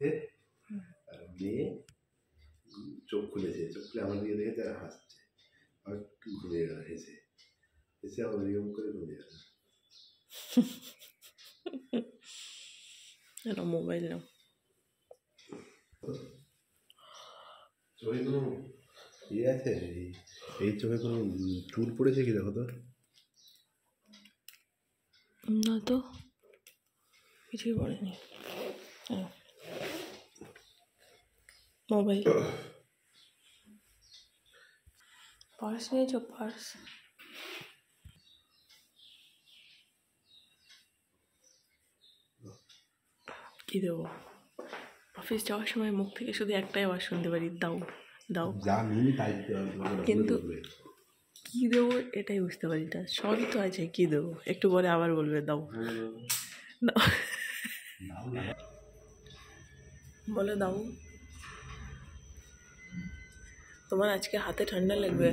আর মেয়ে চোখ খুলেছে, চোখ খুলে আমার দিকে দেখে তারা হাসছে, আর ঘুমিয়ে গেল, হেসে হেসে আমার নিয়ম করে ঘুমিয়ে গেল। মোবাইল নাও, চোখে কোনো ইয়ে আছে? এই চোখে কোনো চুল পড়েছে কি দেখো তো? না তো, কিছুই পড়েনি। মোবাইল, পার্স নিয়েছো? পার্স কি দেবো? অফিস যাওয়ার সময় মুখ থেকে শুধু একটাই আওয়াজ শুনতে পারি, দাও দাও। কিন্তু কী দেবো এটাই বুঝতে পারি না। সবই তো আছে, কী দেবো? একটু পরে আবার বলবে দাও দাও, বলে দাও। তোমার আজকে হাতে ঠান্ডা লাগবে।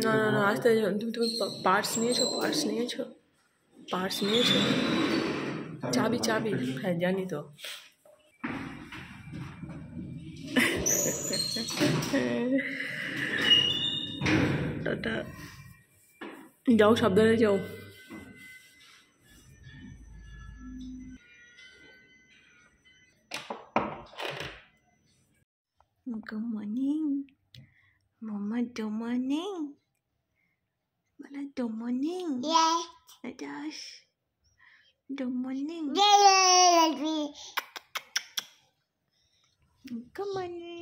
না না না, আসতে তুমি পার্স নিয়েছো? পার্স নিয়েছো? পার্স নিয়েছো? চাবি চাবি? হ্যাঁ জানি তো। টাটা, যাও সাবধানে যাও। Good morning, Mama. Good morning. Mama, good morning. Yes. Adash, good morning. Good morning.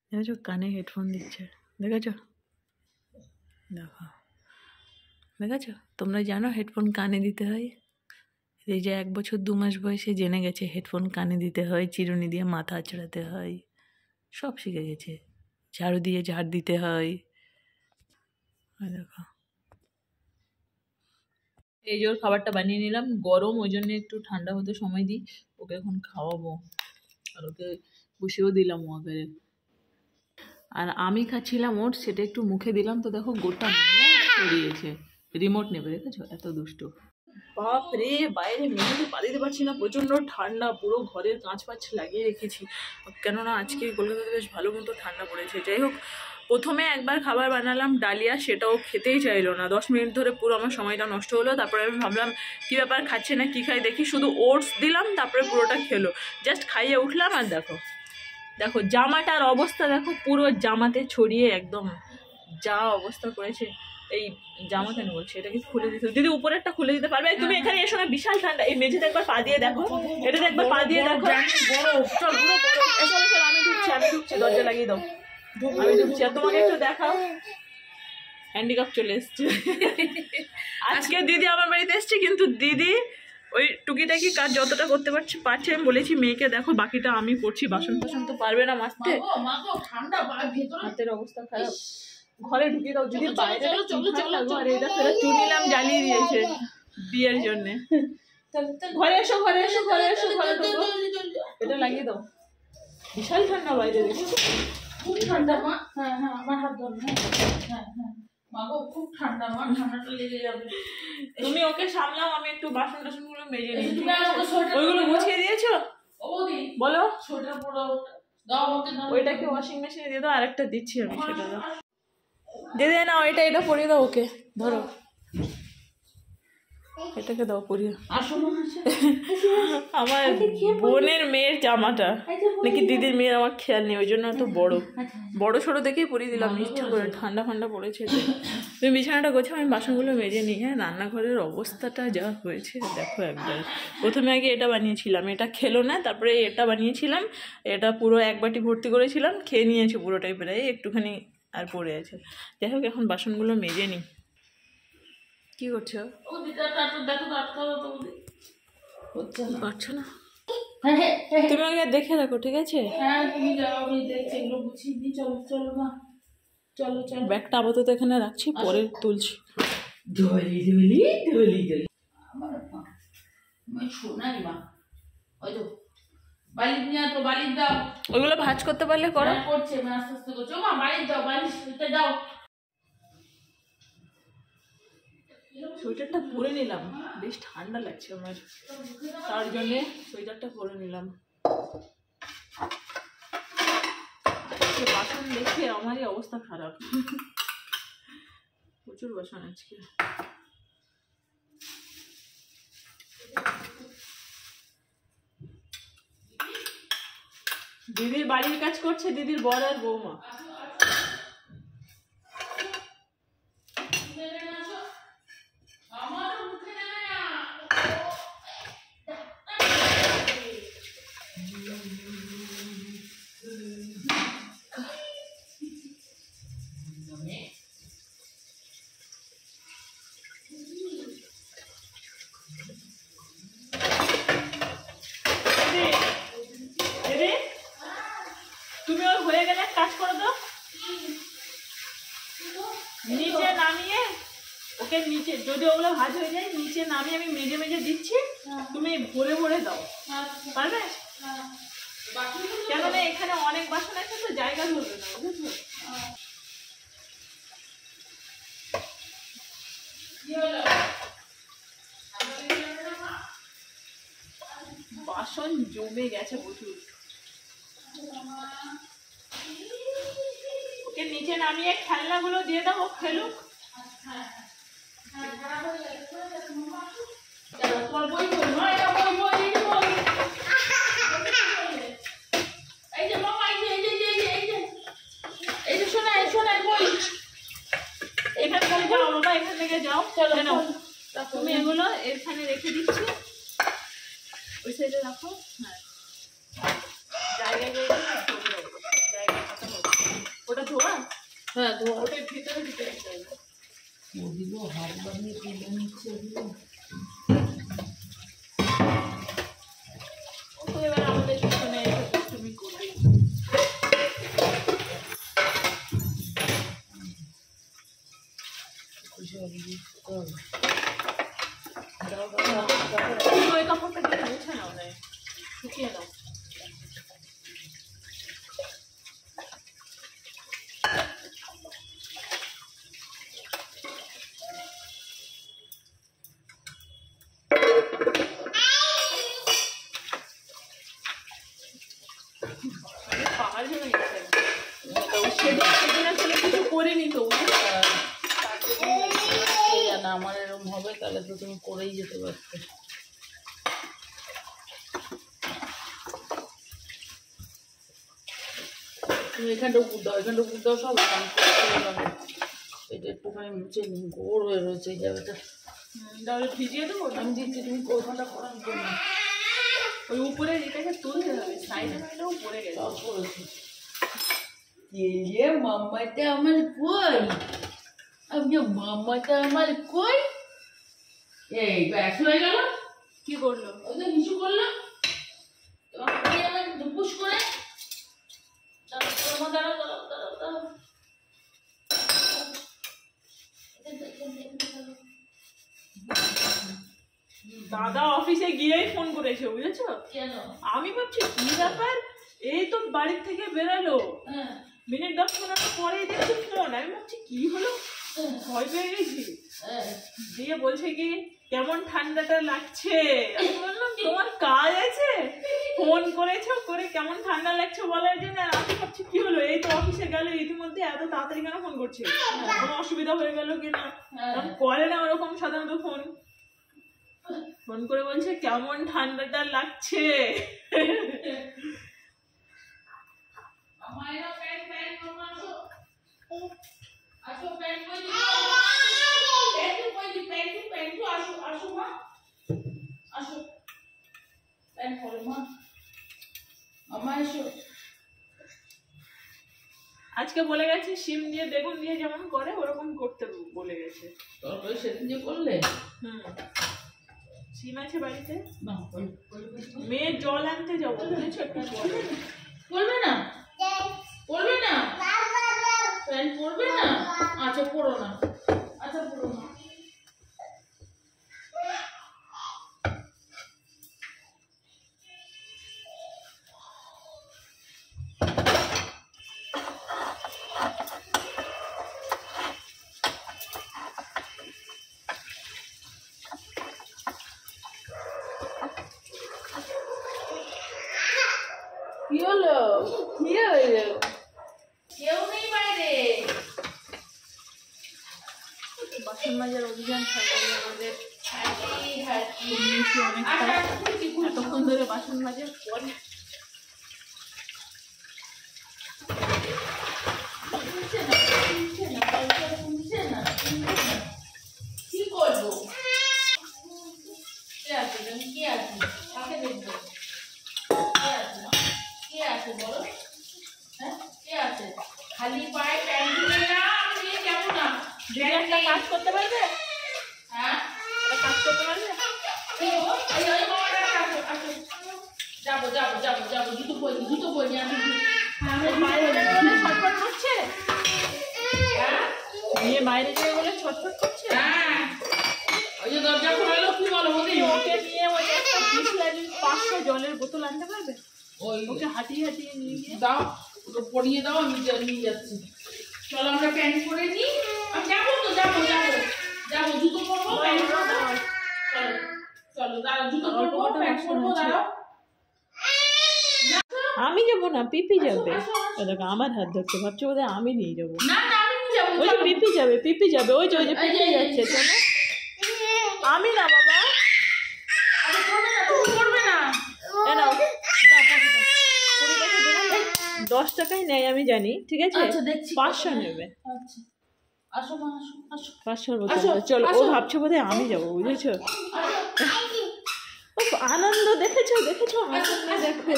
দেখেছো কানে হেডফোন দিচ্ছে, দেখেছো? দেখো, দেখেছো? তোমরা জানো হেডফোন কানে দিতে হয়? এই যে 1 বছর 2 মাস বয়সে জেনে গেছে হেডফোন কানে দিতে হয়, চিরুনি দিয়ে মাথা আঁচড়াতে হয়, সব শিখে গেছে। ঝাড়ু দিয়ে ঝাড় দিতে হয়। দেখো, এই যে ওর খাবারটা বানিয়ে নিলাম, গরম, ওই জন্য একটু ঠান্ডা হতে সময় দিই। ওকে এখন খাওয়াবো, আর ওকে বসেও দিলাম ওকে। আর আমি খাচ্ছিলাম ওর, সেটা একটু মুখে দিলাম তো দেখো গোটা বেরিয়েছে। রিমোট নেবে, দেখেছো? এত দুষ্টু। বাপ রে, বাইরে মেঝেতে পা দিতে পারছি না, প্রচণ্ড ঠান্ডা। পুরো ঘরের কাঁচ পাঁচ লাগিয়ে রেখেছি, কেননা আজকে কলকাতাতে বেশ ভালো মতো ঠান্ডা পড়েছে। যাই হোক, প্রথমে একবার খাবার বানালাম ডালিয়া, সেটাও খেতেই চাইলো না। 10 মিনিট ধরে পুরো আমার সময়টা নষ্ট হলো। তারপরে আমি ভাবলাম কী ব্যাপার, খাচ্ছে না, কী খাই দেখি। শুধু ওটস দিলাম, তারপরে পুরোটা খেলো। জাস্ট খাইয়ে উঠলাম, আর দেখো দেখো জামাটার অবস্থা দেখো, পুরো জামাতে ছড়িয়ে একদম যা অবস্থা করেছে। এই জামা কেন বলছে, এটাকে খুলে দিতে দিদি, উপরেরটা খুলে দিতে পারবে? তুমি এখানে এসো না, বিশাল ঠান্ডা। এই মেঝেতে একবার পা দিয়ে দেখো, এটাতে একবার পা দিয়ে দেখো। আমি ঢুকছি, দরজা লাগিয়ে দাও, আমি ঢুকছি। আর তোমাকে একটু দেখাও, হ্যান্ডিক্যাপ চলে এসছে। আজকে দিদি আমার বাড়িতে এসছে, কিন্তু দিদি ওই টুকিটাকি কাজ যতটা করতে পারছে আমি বলেছি মেয়েকে দেখো, বাকিটা আমি করছি। বাসন টাসন তো পারবে না মাজতে, হাতের অবস্থা খারাপ। ঘরে ঢুকিয়ে দাও দিদি, বাইরে ঘরে চুনিলাম জ্বালিয়ে দিয়েছে বিয়ের জন্য। ঘরে এসো, ঘরে এসো, ঘরে এসো, ঘরে ঢুকো, এটা লাগিয়ে দাও। বিশাল ঠান্ডা বাইরে, খুব ঠান্ডা মা। হ্যাঁ হ্যাঁ, আমার হাত ধরো। হ্যাঁ হ্যাঁ মা গো, খুব ঠান্ডা মা, ঠান্ডাটা লেগে যাবে। তুমি ওকে সামলাও, আমি একটু বাসন টাসন গুলো মেজে নিই। ওইগুলো গুছিয়ে দিয়েছো? বলো, সোয়েটার পরো দাও আমাকে। ওইটাকে ওয়াশিং মেশিনে দিয়ে দাও, আরেকটা দিচ্ছি আমি, সেটা দাও। দিদি না, এটা পরিয়ে দাও ওকে, ধরো এটাকে দাও পরিয়ে। আমার বোনের মেয়ের জামাটা নাকি দিদির মেয়ের, আমার খেয়াল নেই, ওই জন্য এত বড় সড়ো দেখেই পরিয়ে দিলাম ইচ্ছা করে। ঠান্ডা ঠান্ডা পড়েছে। তুমি বিছানাটা গোছাও, আমি বাসনগুলো মেজে নিই। হ্যাঁ, রান্নাঘরের অবস্থাটা যা হয়েছে দেখো একবার। প্রথমে আগে এটা বানিয়েছিলাম, এটা খেলো না, তারপরে এটা বানিয়েছিলাম, এটা পুরো 1 বাটি ভর্তি করেছিলাম, খেয়ে নিয়েছে পুরোটাই প্রায়, একটুখানি আর পড়ে আছে। যাই হোক, এখন বাসনগুলো মেজে নিই। কি করছো? পারছো না, তুমি আগে দেখে রাখো, ঠিক আছে? হ্যাঁ তুমি যাও, আমি দেখছি, এগুলো গুছিয়ে দিই। চলো চলো মা, চলো চলো। ব্যাগটা আপাতত এখানে রাখছি, পরে তুলছি। ধলি ধলি ধলি ধলি আমার মা, আমি শোনাই মা। ওই তো বালিশ নিয়ে তো, বালিশ দাও। ওইগুলো ভাঁজ করতে পারলে করো। করছে মা, আস্তে আস্তে করছো মা। বালিশ দাও, বালিশ দাও। সোয়েটারটা পরে নিলাম, বেশ ঠান্ডা লাগছে আমার, তার জন্যে সোয়েটারটা পরে নিলাম। বাসন দেখে আমারই অবস্থা খারাপ, প্রচুর বাসন আজকে। দিদির বাড়ির কাজ করছে দিদির বর আর বৌমা। তুমি ওর হয়ে গেলে কাজ করে দাও, নিচে নামিয়ে ওকে, নিচে যদি ওগুলো ভাজ হয়ে যায় নিচে নামিয়ে আমি মেজে মেজে দিচ্ছি, তুমি ভরে ভরে দাও, পারবে? কেননা এখানে অনেক বাসন আছে তো জায়গা ধরবে না, বুঝেছো? বাসন জমে গেছে প্রচুর। ওকে নিচে নামিয়ে খেলনাগুলো দিয়ে দাও, ও খেলুক। এখান থেকে যাও বাবা, এখান থেকে যাও, চলো তুমি এগুলো এখানে রেখে দিচ্ছি, ওই সাইডে রাখো। হ্যাঁ, জায়গা জায়গা ওটা ধোয়া, হ্যাঁ ধোয়া, ওটার ভিতরে ভিতরে জায়গা ওগুলো হাত বানিয়ে তুলে নিচ্ছে ওগুলো। তো এবার আমাদের পিছনে তুমি করবে। ওই কাপড়টা দিয়ে মুছে নাও, না শুকিয়ে নাও। পাহাড় জমে গেছে, সেদিন আসলে কিছু করিনি তো, আমার এরকম হবে তাহলে তো তুমি করেই যেতে পারতে। তুমি এখানটা উপর দাও, এখানটা উপর দাও, সব এটা একটুখানি মুছে নিই, গোড় হয়ে রয়েছে এই জায়গাটা, তাহলে ভিজিয়ে দেবো। আমি দিচ্ছি, তুমি কোথাটা করার জন্য ওই উপরে এটাকে তুলতে হবে, সাইডে নাইলেও পড়ে গেছে, পড়েছে। মামাটা আমার কই, আমি মামাটা আমার কই, এই ব্যাস হয়ে গেল। কি করলো? ওই তো নিচু করলো, দুপুস করে দাদা অফিসে গিয়েই ফোন করেছে, বুঝেছো? আমি ভাবছি কি ব্যাপার, এই তো বাড়ির থেকে বেরালো, মিনিট 10-15 পরেই দেখছি ফোন। আমি ভাবছি কি হলো, ভয় পেয়ে গেছি। দিয়ে বলছে কি কেমন ঠান্ডাটা লাগছে, আমি বললাম তোমার কাজ আছে, ফোন করেছো, করে কেমন ঠান্ডা লাগছে বলার জন্য। আমি ভাবছি কি হলো, এই তো অফিসে গেল, ইতিমধ্যে এত তাড়াতাড়ি কেন ফোন করছে, কোনো অসুবিধা হয়ে গেল কিনা, করে না ওরকম সাধারণত ফোন করে বলছে কেমন ঠান্ডাটা লাগছে। আজকে বলে গেছে শিম দিয়ে বেগুন দিয়ে যেমন করে ওরকম করতে বলে গেছে। সেদিন যে করলে, শিম আছে বাড়িতে, মেয়ে জল আনতে যাবো, বুঝেছো? একটু পড়বে না, পড়বে না, প্যান্ট পরবে না, আচ্ছা পড়ো না, আচ্ছা পড়ো না। কি হলো? কি হলো? কেউ নেই বাইরে। বাসন মাজার অভিযান থাকলে আমাদের এতক্ষণ ধরে বাসন মাজার পরে কি করবো? কে আছে? কে আছে? কাকে দেখবো? কে আছে? কে আছে বলো? হ্যাঁ, কে আছে? খালি পায়ে প্যান্ট তুলে না, আমি নিয়ে যাবো না। একটা কাজ করতে পারবে? হ্যাঁ, একটা কাজ করতে পারবে? যাবো যাবো যাবো যাবো, জুতো পরি আমি। বাইরে যাবে বলে ছটফট করছে? হ্যাঁ, মেয়ে বাইরে যাবে বলে ছটফট করছে? হ্যাঁ, ওই যে দরজা খোলালো, কি বলো ওদের? ওকে নিয়ে ওই একটা বিসলারি 500 জলের বোতল আনতে পারবে? ওই ওকে হাঁটিয়ে হাঁটিয়ে নিয়ে গিয়ে দাও, ওকে পরিয়ে দাও, আমি নিয়ে যাচ্ছি। চলো আমরা প্যান্ট পরে নিই। আমি যাবো তো, যাবো যাবো যাবো, জুতো পরবো, প্যান্ট পরবো। চলো চলো, দাঁড়াও, জুতো পরবো, প্যান্ট পরবো, দাঁড়াও। আমি যাবো না, পিপি যাবে। আসো, আসো। দেখো আমার হাত ধরছে, ভাবছো বোধহয় আমি নিয়ে যাবো। না না, আমি নিয়ে যাবো। ওই যে পিপি যাবে, পিপি যাবে, ওই যে পিপি যাচ্ছে। চলো। আমি না বাবা, আরে করবে না, তুমি করবে না। এ নাও, দাও, পাঁচশো দাও। 20 টাকা দিলাম, 10 টাকাই নেয় আমি জানি, ঠিক আছে? আচ্ছা, দেখছি। 500 নেবে। আচ্ছা, আসো মা, আসো আসো 500 বোতল। আসো, চলো, ও আসো। ভাবছে বোধহয় আমি যাবো, বুঝেছো? উফ, আনন্দ দেখেছো দেখেছো, আনন্দ দেখো,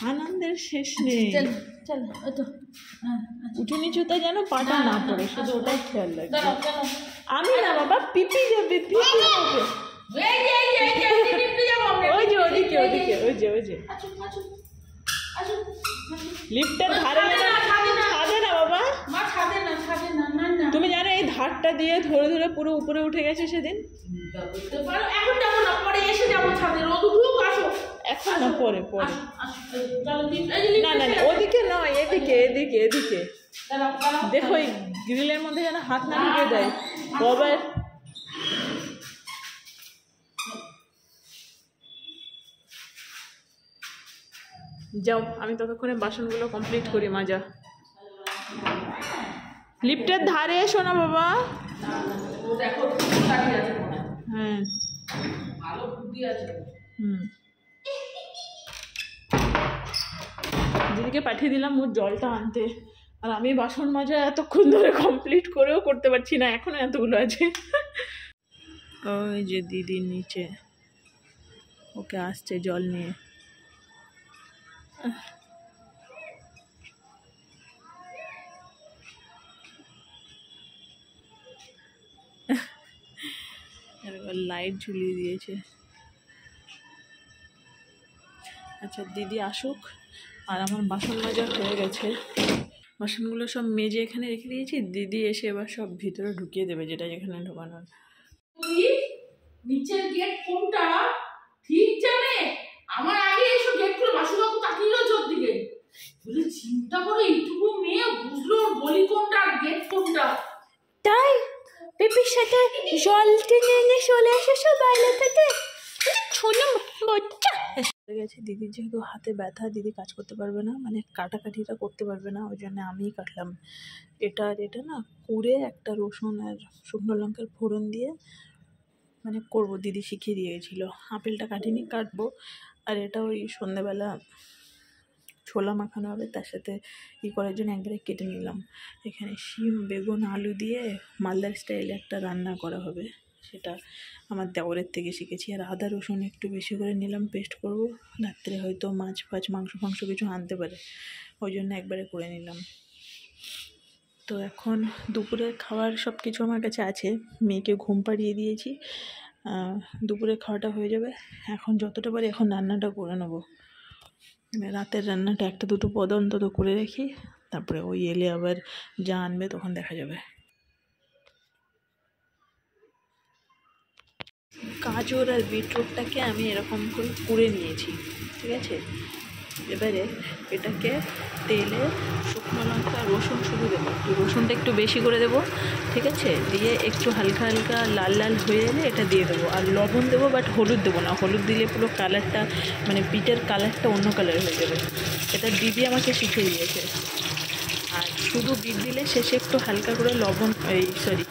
আনন্দের শেষ নেই। চলো চলো, ওই তো। হ্যাঁ, উঁচু নিচুতে যেন পাটা না পড়ে, শুধু ওটাই খেয়াল রাখবে। দাঁড়াও দাঁড়াও। আমি না বাবা, পিপি যাবে, পিপি যাবে। এই যে এই যে এই যে, নিতে যাবো আমরা। ওই যে ওদিকে ওদিকে, ওই যে ওই যে আসো আসো আসো। লিফটের ধারে ছাদে না, না, ছাদে না। ছাদে না বাবা। মা ছাদে না, ছাদে না, না না। তুমি জানো এই ধারটা দিয়ে ধরে ধরে পুরো উপরে উঠে গেছে সেদিন। বুঝতে পারো, এখন যাবো না, পরে এসে যাবো ছাদে। রোদ উঠুক, আসো। এখন না, পরে পরে। আসো, আসো, এই যে, চলো, এই যে না না না, ওদিকে নয়, এদিকে এদিকে এদিকে। দাঁড়াও দাঁড়াও। দেখো এই গ্রিলের মধ্যে যেন হাত না ঢুকে দেয় বাবা। যাও, আমি ততক্ষণে বাসনগুলো কমপ্লিট করি মাজা। লিফটের ধারে এসো না বাবা। ও দেখো, দাঁড়িয়ে আছে মনে হয়। হ্যাঁ, ভালো বুদ্ধি আছে। দিদিকে পাঠিয়ে দিলাম ওর জলটা আনতে, আর আমি বাসন মাজা এতক্ষণ ধরে কমপ্লিট করেও করতে পারছি না, এখনো এতগুলো আছে। ওই যে দিদির নিচে, ওকে আসছে জল নিয়ে। লাইট ঝুলিয়ে দিয়েছে। আচ্ছা, দিদি আসুক, আর আমার বাসন মাজা হয়ে গেছে। বাসনগুলো সব মেজে এখানে রেখে দিয়েছি, দিদি এসে এবার সব ভিতরে ঢুকিয়ে দেবে, যেটা যেখানে ঢোকানোর। তুই নিচের গেট কোনটা ঠিক জানে? আমার আগে এসে গেট খুলে বাসুবাবু তাকিয়ে রয়েছে ওর দিকে। বলে চিন্তা করে এইটুকু মেয়ে বুঝলো ওর গলি কোনটা আর গেট কোনটা। তাই পেপির সাথে জল টেনে এনে চলে এসেছো বাইরে থেকে, ছোনো বাচ্চা। এসে গেছে দিদির, যেহেতু হাতে ব্যথা, দিদি কাজ করতে পারবে না, মানে কাটাকাটিটা করতে পারবে না, ওই জন্য আমিই কাটলাম। এটা আর এটা না কুড়ে একটা রসুন আর শুকনো লঙ্কার ফোড়ন দিয়ে মানে করবো, দিদি শিখিয়ে দিয়ে গেছিলো। আপেলটা কাটিনি, কাটবো। আর এটা ওই সন্ধ্যেবেলা ছোলা মাখানো হবে, তার সাথে করার জন্য একবারে কেটে নিলাম। এখানে শিম, বেগুন, আলু দিয়ে মালদার স্টাইলে একটা রান্না করা হবে, সেটা আমার দেওরের থেকে শিখেছি। আর আদা রসুন একটু বেশি করে নিলাম, পেস্ট করব। রাত্রে হয়তো মাছ ফাছ মাংস ফাংস কিছু আনতে পারে, ওই জন্য একবারে করে নিলাম। তো এখন দুপুরের খাবার সব কিছু আমার কাছে আছে, মেয়েকে ঘুম পাড়িয়ে দিয়েছি, দুপুরের খাওয়াটা হয়ে যাবে। এখন যতটা পারি এখন রান্নাটা করে নেবো, রাতের রান্নাটা একটা দুটো পদ অন্তত করে রাখি, তারপরে ওই এলে আবার যা আনবে তখন দেখা যাবে। গাজর আর বিটরুটটাকে আমি এরকম করে কুড়ে নিয়েছি, ঠিক আছে? এবারে এটাকে তেলে শুকনো লঙ্কা রসুন শুধু দেবো, রসুনটা একটু বেশি করে দেবো, ঠিক আছে? দিয়ে একটু হালকা হালকা লাল লাল হয়ে এলে এটা দিয়ে দেবো। আর লবণ দেবো, বাট হলুদ দেবো না, হলুদ দিলে পুরো কালারটা মানে পিঠের কালারটা অন্য কালার হয়ে যাবে। এটা দিদি আমাকে শিখিয়ে দিয়েছে। আর শুধু বিট দিলে শেষে একটু হালকা করে লবণ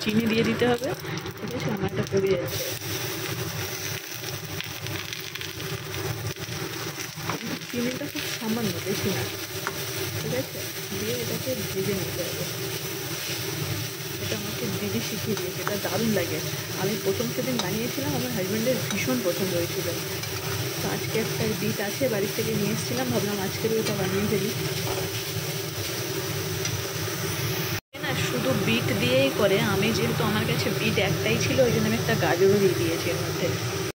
চিনি দিয়ে দিতে হবে, ঠিক আছে? আমারটা পড়ে যাচ্ছে। চিনিটা খুব সামান্য, বেশি না, ঠিক আছে? দিয়ে এটাকে ভেজে নিতে হবে। এটা আমাকে দিদি শিখিয়ে দিয়েছে, এটা দারুণ লাগে। আমি প্রথম সেদিন বানিয়েছিলাম, আমার হাজব্যান্ডের ভীষণ পছন্দ হয়েছিল। তো আজকে একটা বিট আছে, বাড়ি থেকে নিয়ে এসেছিলাম, ভাবলাম আজকের ওটা বানিয়ে ফেলি। না, শুধু বিট দিয়েই করে। আমি যেহেতু আমার কাছে বিট একটাই ছিল, ওই জন্য আমি একটা গাজরও দিয়ে দিয়েছি এর মধ্যে।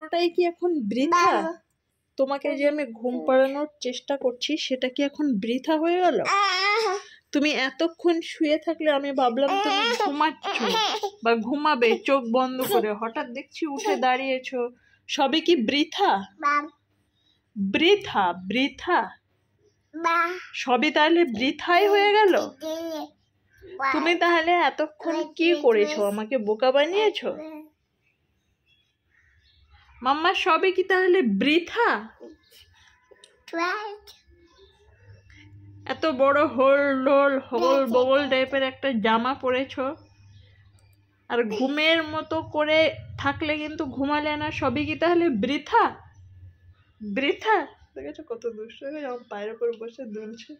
ওটাই কি এখন বৃথা? তোমাকে যে আমি ঘুম পাড়ানোর চেষ্টা করছি, সেটা কি এখন বৃথা হয়ে গেল? তুমি এতক্ষণ শুয়ে থাকলে আমি ভাবলাম তুমি ঘুমাচ্ছ বা ঘুমাবে চোখ বন্ধ করে, হঠাৎ দেখছি উঠে দাঁড়িয়েছো। সবই কি বৃথা? বৃথা বৃথা সবই তাহলে বৃথাই হয়ে গেল? তুমি তাহলে এতক্ষণ কি করেছো? আমাকে বোকা বানিয়েছো? মাম্মা সবই কি তাহলে বৃথা? এত বড় হগল বগল টাইপের একটা জামা পরেছো, আর ঘুমের মতো করে থাকলে কিন্তু ঘুমালে না, সবই কি তাহলে বৃথা? বৃথা দেখেছো কত দুষ্ট হয়ে আমার পায়ের উপর বসে দুলছে।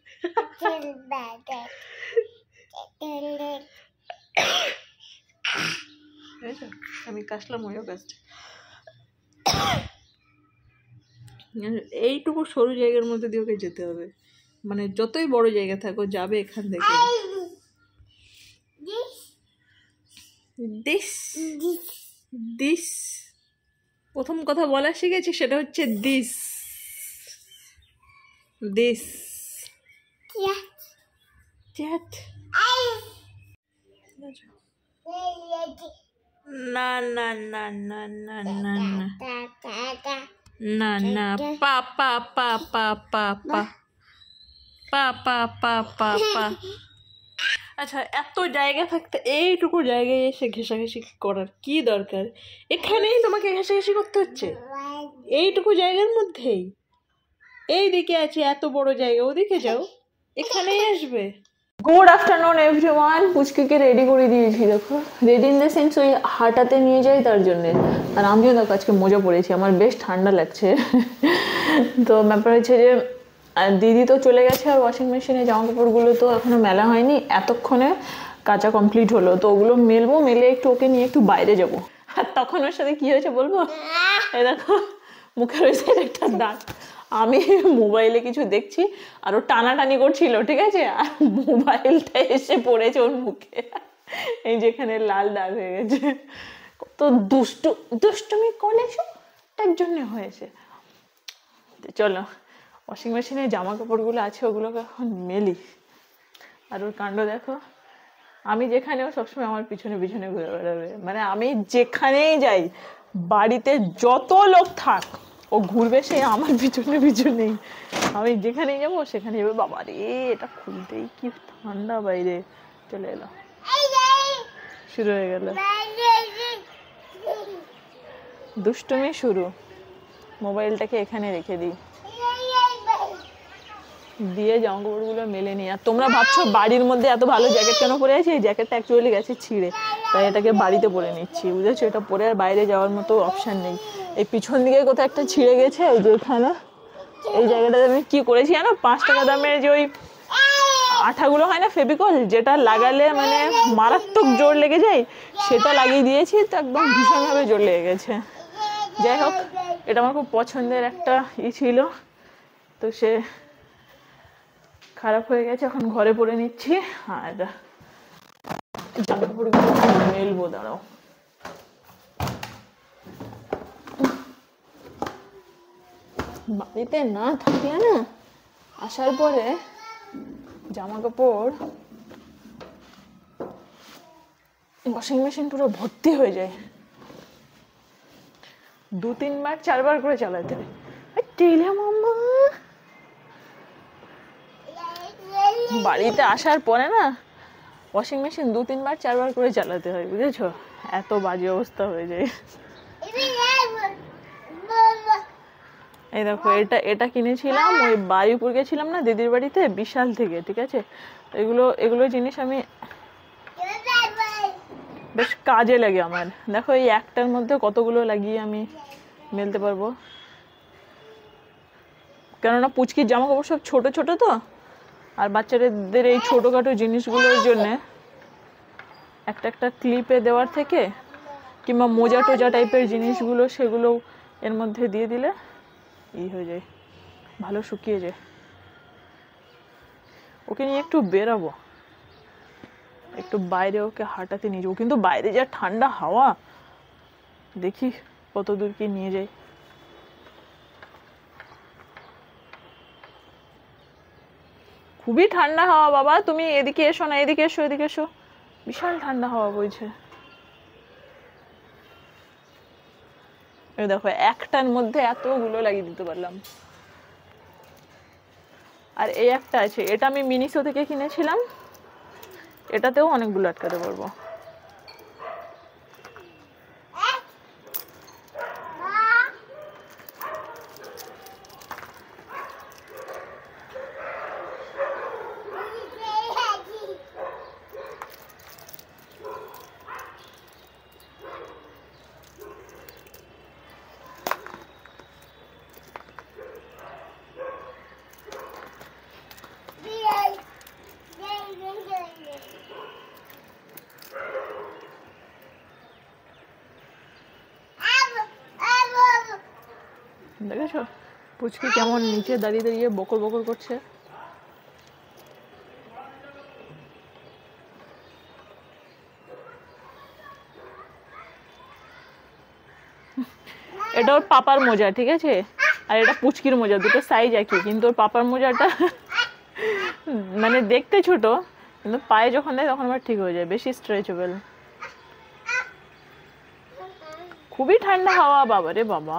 আমি কাশলাম, ওইও কাশছে। এইটুকু সরু জায়গার মধ্যে দিয়ে ওকে যেতে হবে, মানে যতই বড় জায়গা থাকো যাবে এখান থেকে। দিস দিস প্রথম কথা বলা শিখেছি, সেটা হচ্ছে দিস দিস। না না না না না না না না পা পা পা পা পা পা পা পা পা পা পা। আচ্ছা, এত জায়গা থাকতে এইটুকু জায়গায় এসে ঘেঁষাঘেঁষি করার কি দরকার? এখানেই তোমাকে ঘেঁষাঘেঁষি করতে হচ্ছে, এইটুকু জায়গার মধ্যেই। এই দিকে আছে এত বড় জায়গা, ওদিকে যাও, এখানেই আসবে। Good afternoon everyone. পুচকিকে রেডি করে দিয়েছি, দেখো রেডি ইন দ্য সেন্স ওই হাঁটাতে নিয়ে যাই তার জন্যে। আর আমিও দেখো আজকে মোজা পরেছি, আমার বেশ ঠান্ডা লাগছে। তো ব্যাপার হচ্ছে যে দিদি তো চলে গেছে, আর ওয়াশিং মেশিনে জামা কাপড়গুলো তো এখনো মেলা হয়নি, এতক্ষণে কাচা কমপ্লিট হলো। তো ওগুলো মেলবো, মেলে একটু ওকে নিয়ে একটু বাইরে যাবো। আর তখন ওর সাথে কি হয়েছে বলবো? এই দেখো মুখের ওই সাইড একটা দাগ। আমি মোবাইলে কিছু দেখছি আর ও টানাটানি করছিল, ঠিক আছে, আর মোবাইলটা এসে পড়েছে ওর মুখে, এই যেখানে লাল দাগ হয়ে গেছে। কত দুষ্টুমি করেছো, তার জন্য হয়েছে। চলো ওয়াশিং মেশিনে জামা কাপড়গুলো আছে ওগুলোকে এখন মেলি। আর ওর কাণ্ড দেখো, আমি যেখানেও সবসময় আমার পিছনে পিছনে ঘুরে বেড়াবে। মানে আমি যেখানেই যাই, বাড়িতে যত লোক থাক, ও ঘুরবে সে আমার পিছনে পিছনেই। আমি যেখানেই যাবো সেখানে যাবে। বাবা রে, এটা খুলতেই কি ঠান্ডা বাইরে। চলে এলো, শুরু হয়ে গেল দুষ্টুমি শুরু। মোবাইলটাকে এখানে রেখে দিই, দিয়ে জামা কাপড়গুলো মেলে নিই। আর তোমরা ভাবছো বাড়ির মধ্যে এত ভালো জ্যাকেট কেন পরে আছি? এই জ্যাকেটটা অ্যাকচুয়ালি গেছে ছিঁড়ে, তাই এটাকে বাড়িতে পরে নিচ্ছি, বুঝেছো? এটা পরে আর বাইরে যাওয়ার মতো অপশান নেই। এই পিছন দিকে কোথাও একটা ছিঁড়ে গেছে, ওই যে এখানে এই জায়গাটাতে আমি কী করেছি জানো? 5 টাকা দামের যে ওই আঠাগুলো হয় না, ফেভিকল, যেটা লাগালে মানে মারাত্মক জোর লেগে যায়, সেটা লাগিয়ে দিয়েছি। তো একদম ভীষণভাবে জোর লেগে গেছে। যাই হোক, এটা আমার খুব পছন্দের একটা ছিল, তো সে খারাপ হয়ে গেছে, এখন ঘরে পরে নিচ্ছি। আর জামা কাপড়গুলো মেলবো, দাঁড়াও। বাড়িতে না থাকলে না, আসার পরে জামা কাপড় ওয়াশিং মেশিন পুরো ভর্তি হয়ে যায়, 2-3 বার 4 বার করে চালাতে হয়। টেলে মাম্মা বাড়িতে আসার পরে না ওয়াশিং মেশিন 2-3 বার 4 বার করে চালাতে হয়, বুঝেছো? এত বাজে অবস্থা হয়ে যায়। এই দেখো, এটা কিনেছিলাম ওই বারুইপুর গেছিলাম না দিদির বাড়িতে, বিশাল থেকে, ঠিক আছে? এগুলো জিনিস আমি বেশ কাজে লাগে আমার। দেখো এই একটার মধ্যে কতগুলো লাগিয়ে আমি মেলতে পারবো, কেননা পুচকির জামা কাপড় সব ছোট ছোট তো, আর বাচ্চাদের এই ছোটোখাটো জিনিসগুলোর জন্যে একটা ক্লিপে দেওয়ার থেকে কিংবা মোজা টোজা টাইপের জিনিসগুলো সেগুলো এর মধ্যে দিয়ে দিলে হয়ে যায়, ভালো শুকিয়ে যায়। ওকে নিয়ে একটু বেরাবো, একটু বাইরে ওকে হাঁটাতে নিয়ে যাবো, কিন্তু বাইরে যা ঠান্ডা হাওয়া, দেখি কত দূর কি নিয়ে যায়। খুবই ঠান্ডা হাওয়া বাবা, তুমি এদিকে এসো না, এদিকে এসো, এদিকে এসো, বিশাল ঠান্ডা হাওয়া বইছে। এই দেখো একটার মধ্যে এতগুলো লাগিয়ে দিতে পারলাম। আর এই একটা আছে, এটা আমি মিনিসো থেকে কিনেছিলাম, এটাতেও অনেকগুলো আটকাতে পারবো। দেখেছো পুচকি কেমন নিচে দাঁড়িয়ে দাঁড়িয়ে বকর বকর করছে। এটা ওর পাপার মোজা, ঠিক আছে? আর এটা পুচকির মোজা, দুটো সাইজ একই, কিন্তু ওর পাপার মোজাটা মানে দেখতে ছোট, কিন্তু পায়ে যখন দেয় তখন আবার ঠিক হয়ে যায়, বেশি স্ট্রেচেবল। খুবই ঠান্ডা হাওয়া বাবা রে বাবা।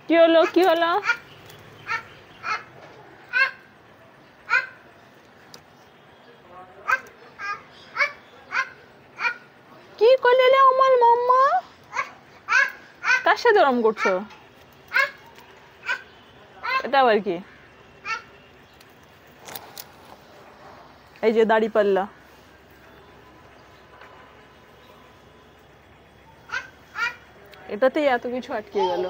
কি হলো, কি হলো? কি করলে আমার মাম্মা? কার সাথে ওরম করছো? এটা আবার কি? এই যে দাড়ি পাল্লা, এটাতেই এত কিছু আটকে গেল।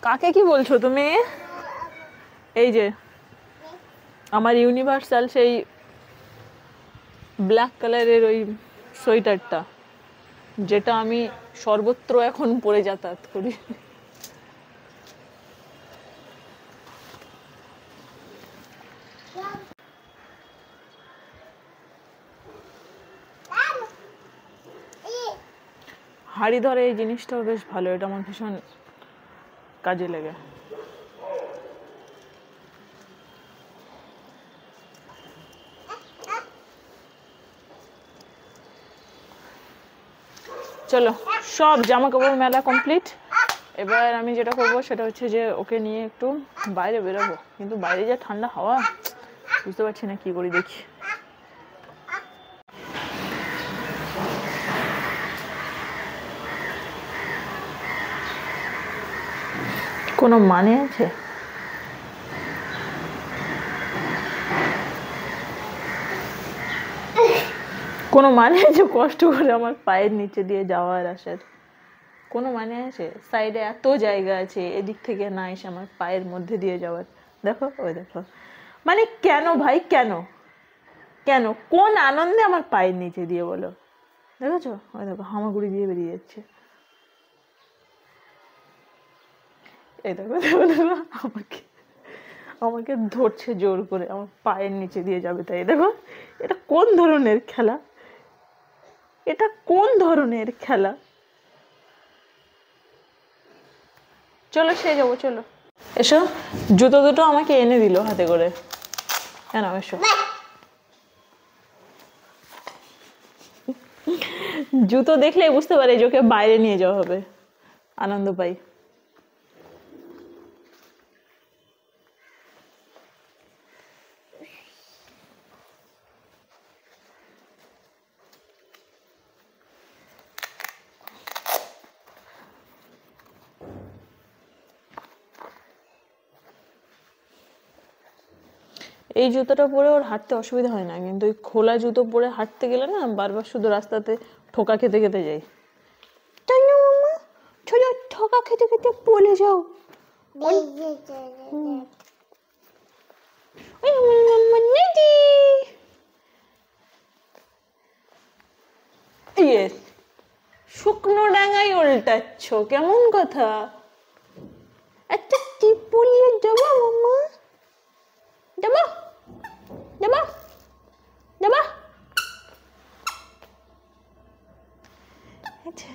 কাকে কি বলছো তুমি? এই যে আমার ইউনিভার্সাল সেই ব্ল্যাক কালারের ওই সোয়েটারটা, যেটা আমি সর্বত্র এখন পরে যাতায়াত করি। হাড়ি ধরে এই জিনিসটাও বেশ ভালো, এটা আমার ভীষণ কাজে লাগে। চলো সব জামা কাপড় মেলা কমপ্লিট। এবার আমি যেটা করবো সেটা হচ্ছে যে ওকে নিয়ে একটু বাইরে বেরোবো, কিন্তু বাইরে যা ঠান্ডা হাওয়া, বুঝতে পারছি না কি করি, দেখি। কোনো মানে আছে? কোনো মানে আছে কষ্ট করে আমার পায়ের নিচে দিয়ে যাওয়ার আসার? কোনো মানে আছে? সাইডে এত জায়গা আছে, এদিক থেকে না এসে আমার পায়ের মধ্যে দিয়ে যাওয়ার। দেখো ওই দেখো, মানে কেন ভাই, কেন কেন কোন আনন্দে আমার পায়ের নিচে দিয়ে বলো? দেখেছো ওই দেখো হামাগুড়ি দিয়ে বেরিয়ে যাচ্ছে। এই দেখো দেখো দেখো আমাকে ধরছে জোর করে, আমার পায়ের নিচে দিয়ে যাবে। তাই দেখো, এটা কোন ধরনের খেলা? এটা কোন ধরনের খেলা? চলো সে যাবো, চলো এসো। জুতো দুটো আমাকে এনে দিল হাতে করে, কেন? এসো জুতো দেখলে বুঝতে পারে যে ওকে বাইরে নিয়ে যাওয়া হবে, আনন্দ পাই। এই জুতোটা পরে ওর হাঁটতে অসুবিধা হয় না, কিন্তু ওই খোলা জুতো পরে হাঁটতে গেলে না বারবার শুধু রাস্তাতে ঠোকা খেতে খেতে যাই। তাই না মাম্মা? ছোট ঠোকা খেতে খেতে পড়ে যাও। ওই আমার মাম্মা নেদি। ইয়েস, শুকনো ডাঙায় উল্টাচ্ছ, কেমন কথা? একটা টিপ পরিয়ে দেবো মাম্মা? দেবো দেবো দেবো? আচ্ছা,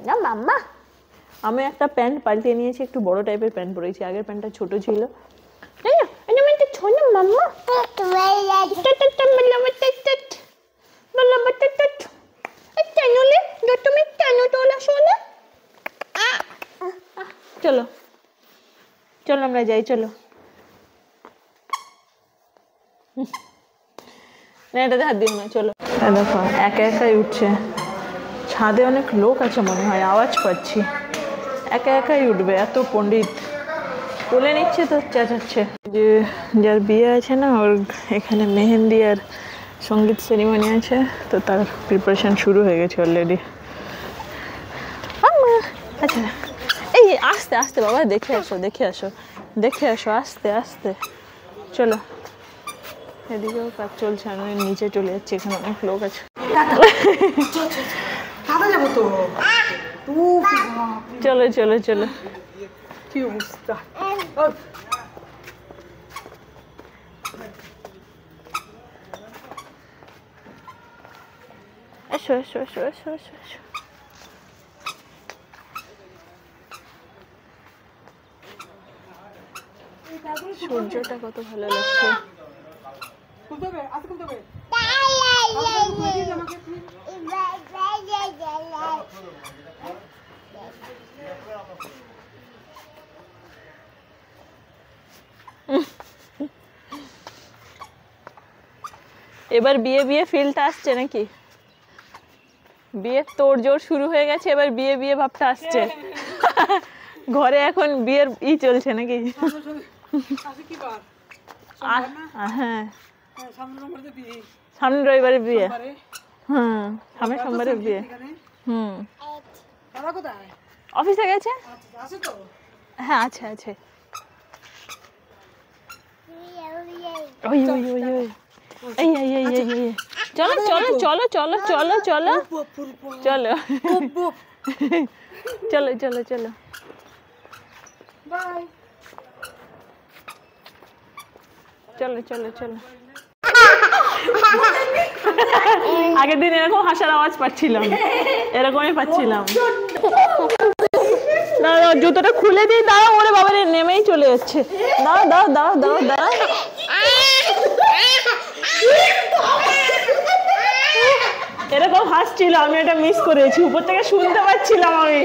না মাম্মা। আমি একটা প্যান্ট পাল্টে নিয়েছি, একটু বড় টাইপের প্যান্ট পরেছি, আগের প্যান্টটা ছোট ছিল। মাম্মা চলো চলো আমরা যাই, চলো। না এটাতে হাত দিও না, চলো। দেখো একা একাই উঠছে, ছাদে অনেক লোক আছে মনে হয়, আওয়াজ পাচ্ছি। একা একাই উঠবে, এত পণ্ডিত তুলে নিচ্ছে তো চেঁচাচ্ছে। যে যার বিয়ে আছে না, ওর এখানে মেহেন্দি আর সঙ্গীত সেরিমনি আছে, তো তার প্রিপারেশন শুরু হয়ে গেছে অলরেডি। আচ্ছা এই আস্তে আস্তে বাবা, দেখে আসো দেখে আসো দেখে আসো, আস্তে আস্তে চলো। এদিকেও কাজ চলছে, আমি নিচে চলে যাচ্ছি, এখানে অনেক লোক আছে। চলো চলো চলো। কি অবস্থা? এসো এসো এসো এসো এসো এসো। সূর্যটা কত ভালো লাগছে। এবার বিয়ে বিয়ে ফিলটা আসছে নাকি? বিয়ের তোড়জোড় শুরু হয়ে গেছে, এবার বিয়ে বিয়ে ভাবটা আসছে। ঘরে এখন বিয়ের চলছে নাকি? হ্যাঁ সামনে রবিবারে বিয়ে। হুম সামনে সোমবারে বিয়ে। হুম অফিসে গেছে। হ্যাঁ আছে আছে। ওই ওই ওই ওই এই এই এই এই এই চলো চলো চলো চলো চলো চলো চলো চলো চলো চলো বাই। চলো চলো চলো। আগের দিন এরকম হাসার আওয়াজ পাচ্ছিলাম, এরকমই পাচ্ছিলাম। না জুতোটা খুলে দিই, দাঁড়াও। ওরে বাবা রে, নেমেই চলে যাচ্ছে। দাও দাও দাও দাও দাও। এরকম হাসছিল, আমি এটা মিস করেছি, উপর থেকে শুনতে পাচ্ছিলাম আমি।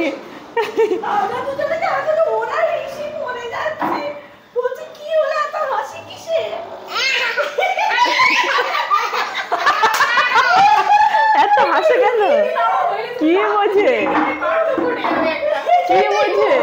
এত হাসে কেন? কি বোঝে কি বোঝে?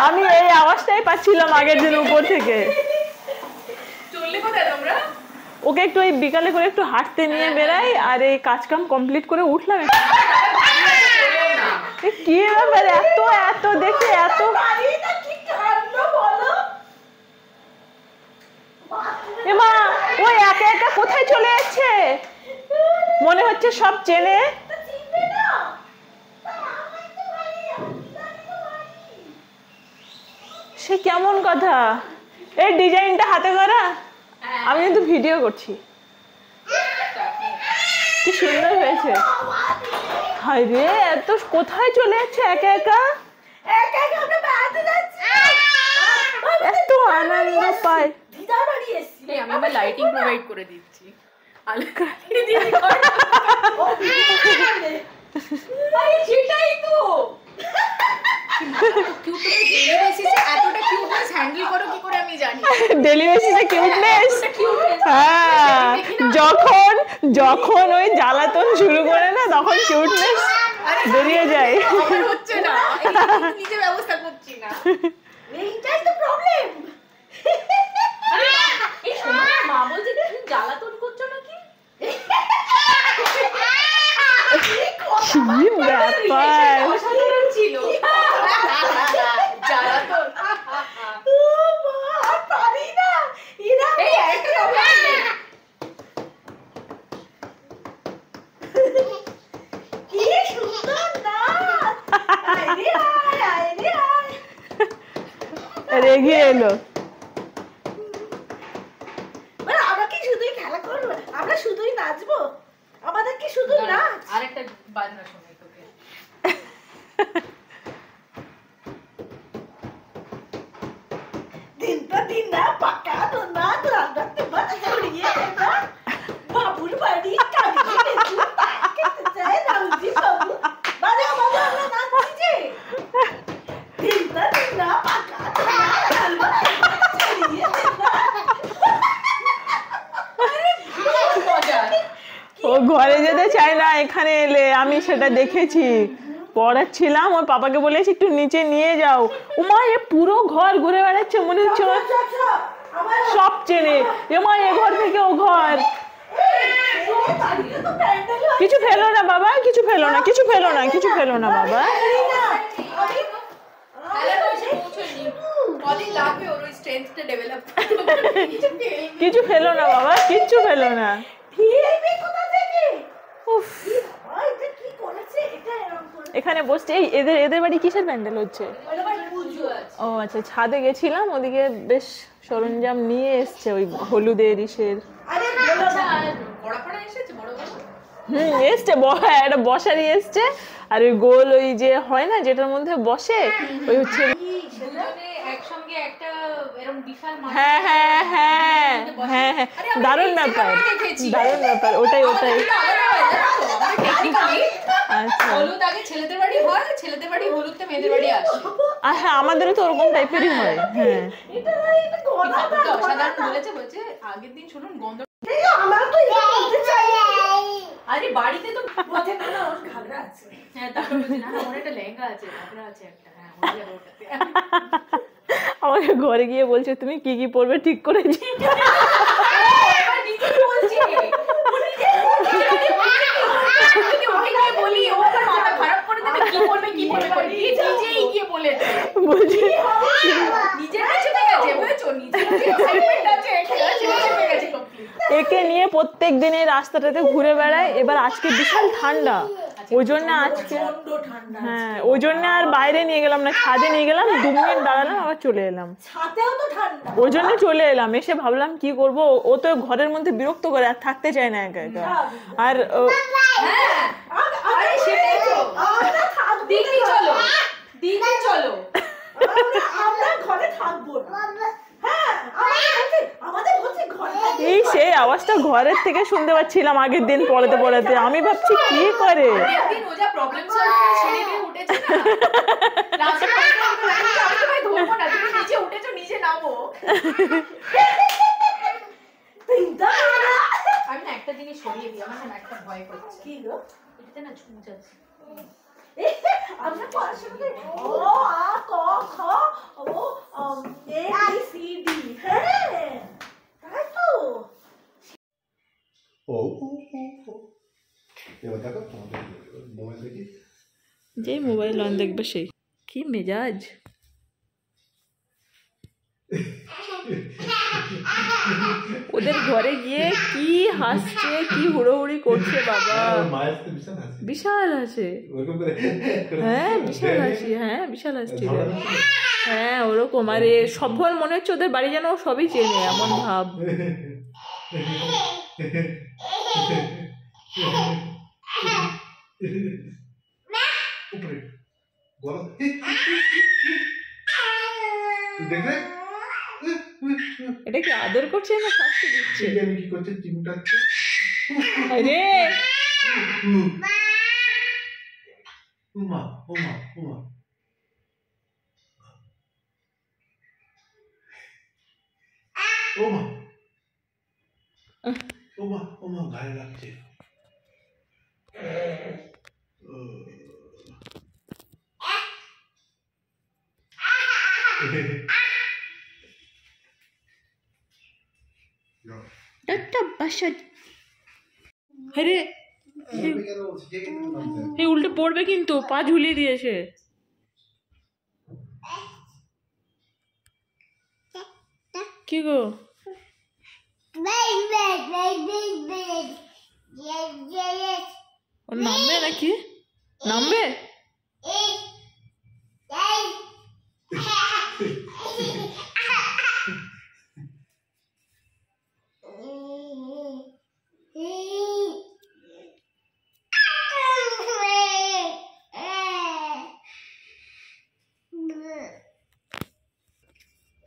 আমি এই আওয়াজটাই পাচ্ছিলাম আগের দিন উপর থেকে। ওকে একটু এই বিকালে করে একটু হাঁটতে নিয়ে বেড়াই, আর এই কাজ কাম কমপ্লিট করে উঠলাম। কি ব্যাপার, এত এত দেখে এত মা, ওই একা একা কোথায় চলে যাচ্ছে? মনে হচ্ছে সব চেনে। সে কেমন কথা? এই ডিজাইনটা হাতে করা, আমি কিন্তু ভিডিও করছি। কি সুন্দর হয়েছে। হায় রে, এত কোথায় চলে যাচ্ছে একা একা, এত আনন্দ পায়। আমি আমার লাইটিং প্রোভাইড করে দিচ্ছি। সেটাই তো ডেলি বেসিসে কিউটনেস। হ্যাঁ, যখন যখন ওই জ্বালাতন শুরু করে না তখন কিউটনেস বেরিয়ে যায়। হচ্ছে না, নিজে ব্যবস্থা করছি না, এইটাই তো প্রবলেম। এই শোনো না, মা বলছে তুমি জ্বালাতন করছো নাকি? কি ব্যাপার অসাধারণ ছিল। জ্বালাতন পারি না। এই একটা কি সুন্দর নাচ। রেগে এলো। আমরা কি শুধুই খেলা করবো? আমরা শুধুই নাচবো? আমাদের কি শুধু নাচ? আরেকটা বাজনা শোনাই তোকে। दिन पर दिन ना पक्का तो ना रंगत बन जोड़िए ना बाबुल बड़ी काली में तू ताके जाए राउजी बाबू बाजा बाजा ना नाच कीजिए दिन पर दिन ना पक्का तो ना रंगत बन जोड़िए ना ও ঘরে যেতে চায় না, এখানে এলে আমি সেটা দেখেছি। পড়াচ্ছিলাম, ওর পাপাকে বলেছি একটু নিচে নিয়ে যাও। উমা, এ পুরো ঘর ঘুরে বেড়াচ্ছে, মনে হচ্ছে সব চেনে। এমা, এ ঘর থেকে ও ঘর। কিছু ফেলো না বাবা, কিছু ফেলো না, কিছু ফেলো না, কিছু ফেলো না বাবা। কিছু ফেলো না বাবা, কিচ্ছু ফেলো না। এখানে বসছে। এই এদের বাড়ি কিসের প্যান্ডেল হচ্ছে? ও আচ্ছা, ছাদে গেছিলাম, ওদিকে বেশ সরঞ্জাম নিয়ে এসছে, ওই হলুদের ইসের। এসছে, একটা বসারই এসছে। আর ওই গোল ওই যে হয় না যেটার মধ্যে বসে, ওই হচ্ছে। হ্যাঁ হ্যাঁ হ্যাঁ হ্যাঁ হ্যাঁ, দারুণ ব্যাপার, দারুণ ব্যাপার। ওটাই ওটাই। হ্যাঁ, আমাদেরও তো ওরকম টাইপেরই হয়। হ্যাঁ, আগের দিন শুনুন গন্ধ। আরে বাড়িতে তো ঘাগরা আছে। হ্যাঁ, তারপর না ওর একটা লেহেঙ্গা আছে, ঘাগরা আছে একটা। হ্যাঁ, ওটাতে আমাকে ঘরে গিয়ে বলছে তুমি কি কি পরবে ঠিক করেছি। একে নিয়ে প্রত্যেক দিন এই রাস্তাটাতে ঘুরে বেড়ায়। এবার আজকে বিশাল ঠান্ডা, ওই জন্য আজকে হ্যাঁ ওই জন্য আর বাইরে নিয়ে গেলাম না, ছাদে নিয়ে গেলাম, 2 মিনিট দাঁড়ালাম, আবার চলে এলাম। ওই জন্য চলে এলাম। এসে ভাবলাম কি করব, ও তো ঘরের মধ্যে বিরক্ত করে, আর থাকতে চায় না একা একা। আর এই সেই আওয়াজটা ঘরের থেকে শুনতে পাচ্ছিলাম আগের দিন পড়াতে পড়াতে। আমি ভাবছি কি করে। আমি না একটা জিনিস সরিয়ে দিই, আমার না একটা ভয় করছে। কি গো? এটাতে না ঝুমঝ আছে। আমরা পড়াশোনা ও আ ক খ ও এ বি সি ডি। হ্যাঁ, তাই তো। ও এবার দেখো মোবাইল দেখি, যে মোবাইল অন দেখবে সেই কি মেজাজ। ওদের ঘরে গিয়ে কি হাসছে, কি হুড়োহুড়ি করছে বাবা। বিশাল আছে। হ্যাঁ বিশাল হাসি, হ্যাঁ বিশাল হাসছি। হ্যাঁ ওরকম। আর সফল মনে হচ্ছে ওদের বাড়ি যেন সবই চেনে, এমন ভাব। উপরে গরম দেখ রে এটা কি আদর করছে না শাস্তি দিচ্ছে? আমি কি করছে চিমটাচ্ছে আরে উমা উমা উমা ওমা ওমা ওমা গায়ে লাগছে একটা বাসা। আরে এই উল্টে পড়বে কিন্তু, পা ঝুলিয়ে দিয়েছে। কি গো ও নামবে নাকি? নামবে?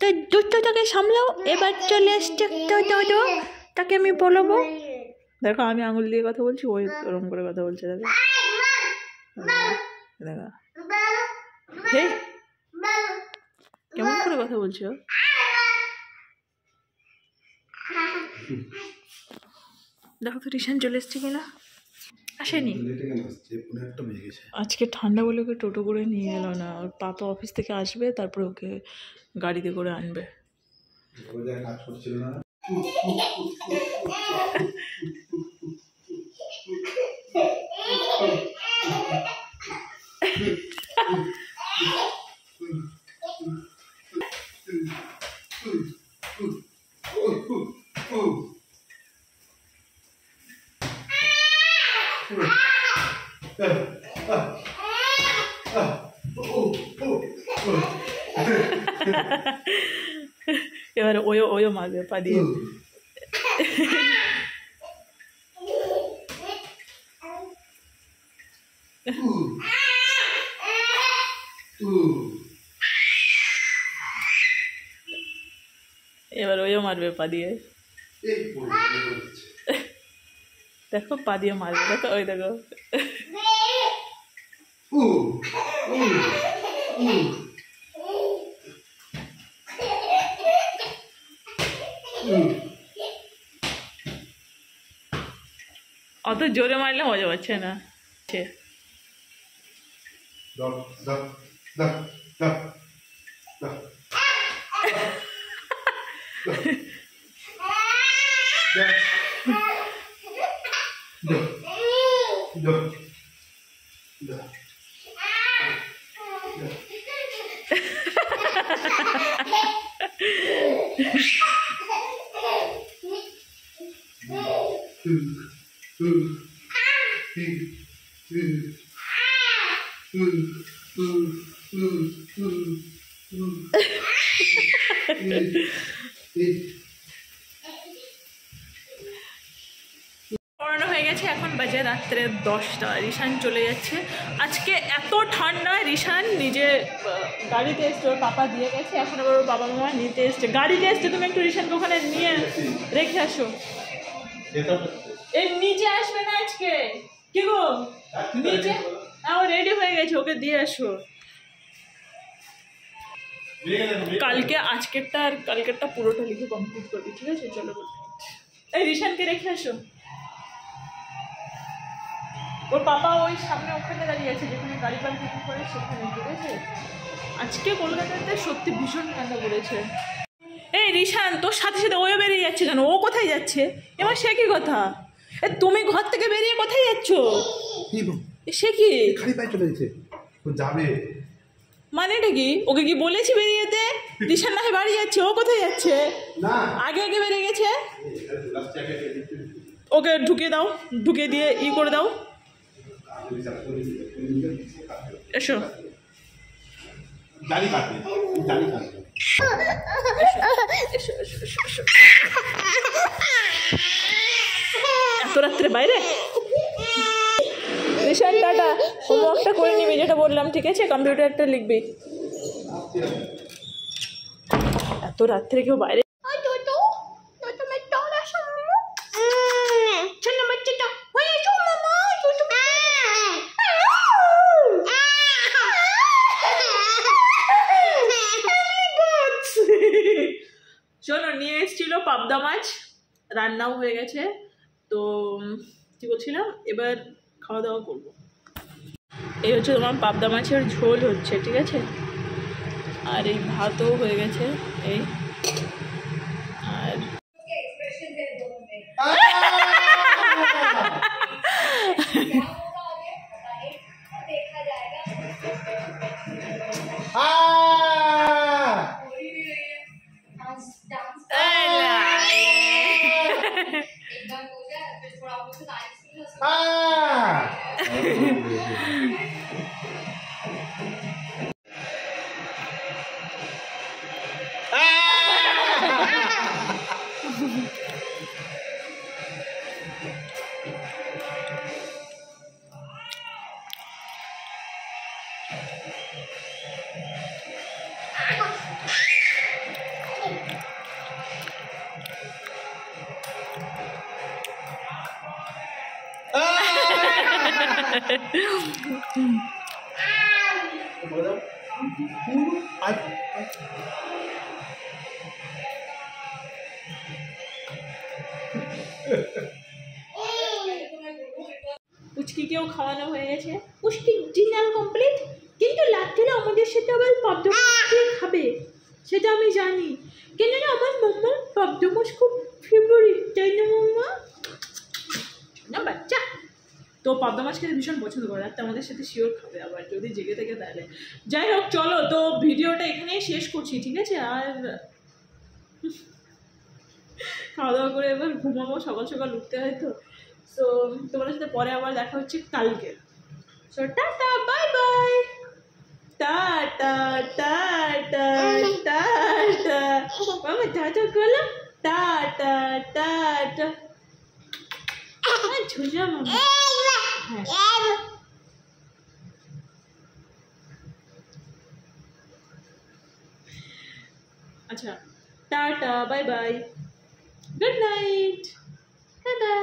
তো দুটোটাকে সামলাও, এবার চলে আসছে তো তাকে আমি বলবো। দেখো আমি আঙুল দিয়ে কথা বলছি, ওই ওরকম করে কথা বলছে। দেখো দেখো হে কেমন করে কথা বলছো? দেখো তো রিশান চলে এসছে কিনা। আসেনি আজকে, ঠান্ডা বলে ওকে টোটো করে নিয়ে এলো না। ওর পাপা অফিস থেকে আসবে, তারপরে ওকে গাড়িতে করে আনবে। এবারে ওয়ো ওয়ো মারবে পা দিয়ে। এবার ওয়ো মারবে পা দিয়ে। দেখো পা দিয়ে মারবে, দেখো ওই দেখো। অত জোরে মারলে মজা পাচ্ছে না। পড়ানো হয়ে গেছে, এখন বাজে রাত্রে 10টা। রিশান চলে যাচ্ছে। আজকে এত ঠান্ডা, রিশান নিজে গাড়িতে এসছে, ওর পাপা দিয়ে গেছে, এখন আবার ওর বাবা মা নিতে এসছে। গাড়িতে এসছে, তুমি একটু রিশানকে ওখানে নিয়ে রেখে আসো। এই নিচে আসবে না আজকে। কি গো নিচে? ও রেডি হয়ে গেছে, ওকে দিয়ে আসো। কালকে আজকেরটা আর কালকেরটা পুরোটা লিখে কমপ্লিট করবি, ঠিক আছে? চলো এই রিশানকে রেখে আসো। ওর পাপা ওই সামনে ওখানে দাঁড়িয়ে আছে, যেখানে গাড়ি পার্কিং করে সেখানে, ঠিক আছে? আজকে কলকাতাতে সত্যি ভীষণ ঠান্ডা পড়েছে। এই রিশান, তোর সাথে সাথে ওও বেরিয়ে যাচ্ছে কেন? ও কোথায় যাচ্ছে? এবার সে কি কথা? তুমি ঘর থেকে বেরিয়ে কোথায় যাচ্ছ? সে কি খালি পায়ে চলে গেছে, ও যাবে মানেটা কি? ওকে কি বলেছি বেরিয়ে যেতে? রিশান না বাড়ি যাচ্ছে, ও কোথায় যাচ্ছে? না আগে আগে বেরিয়ে গেছে। ওকে ঢুকিয়ে দাও, ঢুকিয়ে দিয়ে ই করে দাও। এসো দাড়ি কাটবে, দাড়ি কাটবে। এসো এসো এসো এসো। ভিতরে বাইরে রিশান টাটা হোমওয়ার্কটা করে নিবি যেটা বললাম ঠিক আছে কম্পিউটারটা লিখবি এত রাত্রে কেউ বাইরে শোনো নিয়ে এসেছিল পাবদা মাছ রান্নাও হয়ে গেছে তো কি বলছিলাম এবার খাওয়া দাওয়া করবো এই হচ্ছে তোমার পাবদা মাছের ঝোল হচ্ছে ঠিক আছে আর এই ভাতও হয়ে গেছে এই আর পুচকিকেও খাওয়ানো হয়ে গেছে পুচকি ডিনার কমপ্লিট কিন্তু রাত্রে আমাদের সাথে আবার পাবদা মাছ খাবে সেটা আমি জানি কেন না আমার মাম্মার পাবদা মাছ খুব ফেভারিট তাই না মাম্মা না বাচ্চা তো পাবদা মাছ খেতে ভীষণ পছন্দ করে রাত্রে আমাদের সাথে শিওর খাবে আবার যদি জেগে থেকে তাহলে যাই হোক চলো তো ভিডিওটা এখানেই শেষ করছি ঠিক আছে আর খাওয়া দাওয়া করে এবার ঘুমাবো সকাল সকাল উঠতে হয় তো সো তোমাদের সাথে পরে আবার দেখা হচ্ছে কালকে so tata bye bye tata tata tata মামা টাটা করলাম টাটা টাটা ঝুঁঝা মামা হ্যাঁ আচ্ছা tata bye bye good night tata